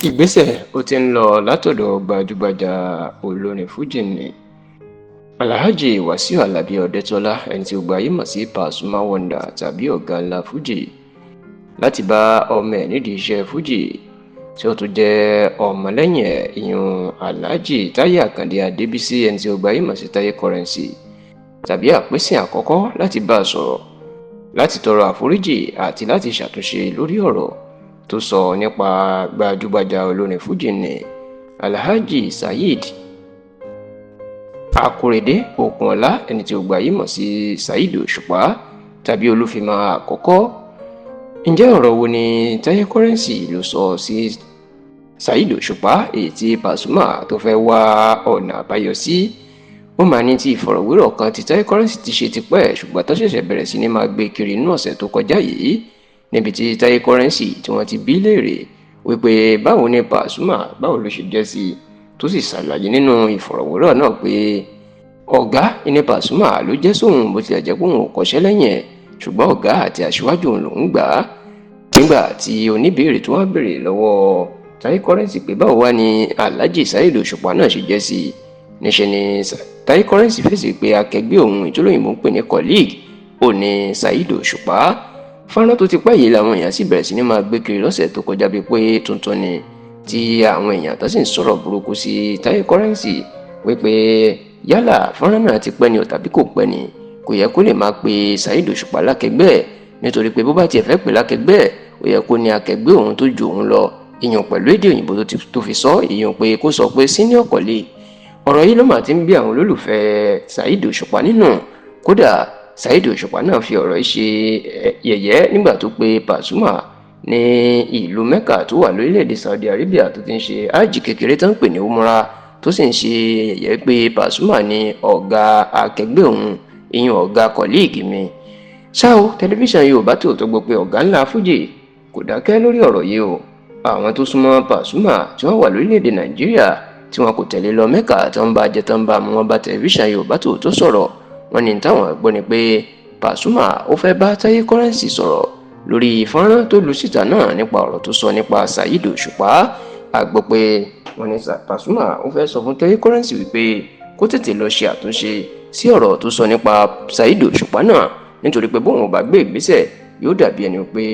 ìgbésẹ̀ ó ti ń lọ látọ̀dọ̀ gbajúgbajà olórin fújì ní Alhaji Wasiu Alabi Ọdẹ́tọ́lá, ẹni tí gbogbo ayé mọ̀ sí Pasuma Wonder tàbí ọ̀gá ńlá fújì, láti bá ọmọ ẹ̀ nídìí iṣẹ́ fújì tí ó tún jẹ́ ọmọlẹ́yìn ẹ̀ ìyún Alhaji Táyé Àkàndé Adébísí, ẹni tí gbogbo ayé mọ̀ sí Táyé Currency, tàbí àpèsìn àkọ́kọ́ láti bá a sọ̀rọ̀ láti tọrọ àforíjì àti láti ṣàtúnṣe lórí ọ̀rọ̀ tó sọ nípa gbajúgbajà olórin fújì ní Alhaji Saheed Akorede Okunola, ẹni tí gbogbo ayé mọ̀ sí Saheed Òṣùpá tàbí Olúfimọ àkọ́kọ́. Ǹjẹ́ ọ̀rọ̀ wo ni Táyé Currency ló sọ sí Saheed Òṣùpá èyí tí Pasuma tó fẹ́ wá ọ̀nà àbáyọ sí? Ó máa ní tí ìfọ̀rọ̀wérọ̀ kan tí Táyé Currency ti ṣe tipẹ́, ṣùgbọ́n tó ṣẹ̀ṣẹ̀ bẹ̀rẹ̀ sí ní máa gbé kiri inú ọ̀sẹ̀ tó kọjá yìí, níbi tí Táyé Currency tí wọ́n ti bí léèrè wípé báwo ni Pasuma báwo ló ṣe jẹ́ sí, tó sì ṣàlàyé nínú ìfọ̀rọ̀wérọ̀ náà pé ọ̀gá ní Pasuma ló jẹ́ sóhun, bó tilẹ̀ jẹ́ pé òun ò kọ́ṣẹ́ lẹ́yìn ẹ̀, ṣùgbọ́n ọ̀gá àti aṣíwájú òun lòún gbà á. Nígbà tí oníbèrè tó wá béèrè lọ́wọ́ Táyé Currency pé báwo wá ni Alhaji Saheed Òṣùpá náà ṣe jẹ́ sí, níṣẹ́ ni Táyé Currency fèsì pé akẹgbẹ́ òun ìtòlóyìnbó ń pè ní colleague ò ní Saheed Òṣùpá. Fọ́nrán tó ti pẹ́ yìí làwọn èèyàn sì bẹ̀rẹ̀ sí ní máa gbé kiri lọ́sẹ̀ tó kọjá bíi pé tuntun ni, tí àwọn èèyàn tó sì ń sọ̀rọ̀ burúkú sí Táyé Currency wípé yálà fọ́nrán náà ti pẹ́ ni tàbí kò pẹ́ ni, kò yẹ kó lè máa pe Saheed Òṣùpá lákẹgbẹ́ ẹ̀, nítorí pé bó bá tiẹ̀ fẹ́ pè lákẹgbẹ́ ẹ̀, ó yẹ kó ní akẹgbẹ́ òun tó ju òun lọ, ìyẹn pẹ̀lú èdè òyìnbó tó fi sọ, ìyẹn pé kó sọ pé senior colleague. Ọ̀rọ̀ yìí ló mà ti ń bí àwọn olólùfẹ́ Saheed Òṣùpá nínú. Kódà Saheed Òṣùpá náà fi ọ̀rọ̀ yìí ṣe yẹ̀yẹ́ nígbà tó pe Pasuma ní ìlú Mecca tó wà lórílẹ̀‐èdè Saudi Arabia tó ti ń ṣe ájì kékeré tó ń pè ní umrah, tó sì ń ṣe yẹ̀yẹ́ pé Pasuma ní ọ̀gá akẹgbẹ́ òun, ìyẹn ọ̀gá colleague mi. Ṣá o, tẹlifíṣàn Yorùbá Tòótọ́ gbọ́ pé ọ̀gá ńlá fújì kò dákẹ́ lórí ọ̀rọ̀ yìí o. Àwọn tó súnmọ́ Pasuma tí wọ́n wà lórílẹ̀‐èdè Nàìjíríà tí wọn kò tẹ̀lé lọ Mecca tó ń bá jẹ tó ń bá mu, wọn bá tẹlifíṣàn Yorùbá Tòótọ́ sọ̀rọ̀. Wọ́n ní táwọn gbọ́ ni pé Pasuma ó fẹ́ bá Táyé Currency sọ̀rọ̀ lórí fọ́nrán tó lu síta náà nípa ọ̀rọ̀ tó sọ nípa Saheed Òṣùpá. A gbọ́ pé wọ́n ní Pasuma ó fẹ́ sọ fún Táyé Currency wípé kó tètè lọ ṣe àtúnṣe sí ọ̀rọ̀ tó sọ nípa Saheed Òṣùpá náà, nítorí pé bóun ò bá gbé ìgbésẹ̀ yóò dàbí ẹni pé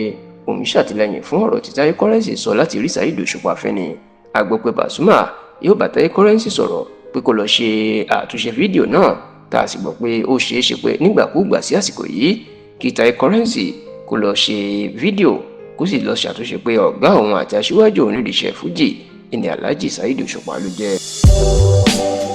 òun ṣàtìlẹ́yìn fún ọ̀rọ̀ tí Táyé Currency sọ láti rí Saheed Òṣùpá fẹ́ ni. A gbọ́ pé Pasuma yóò bá Táyé Currency sọ̀rọ̀ pé kó lọ ṣe àtúnṣe fídíò náà, tá a sì gbọ́ pé ó ṣeé ṣe pé nígbàkúùgbà sí àsìkò yìí kí Táyé Currency kó lọ ṣe fídíò kó sì lọ ṣàtúnṣe pé ọ̀gá òun àti aṣíwájú òun nídìí iṣẹ́ fújì ìní Alhaji Saheed Òṣùpá ló jẹ́.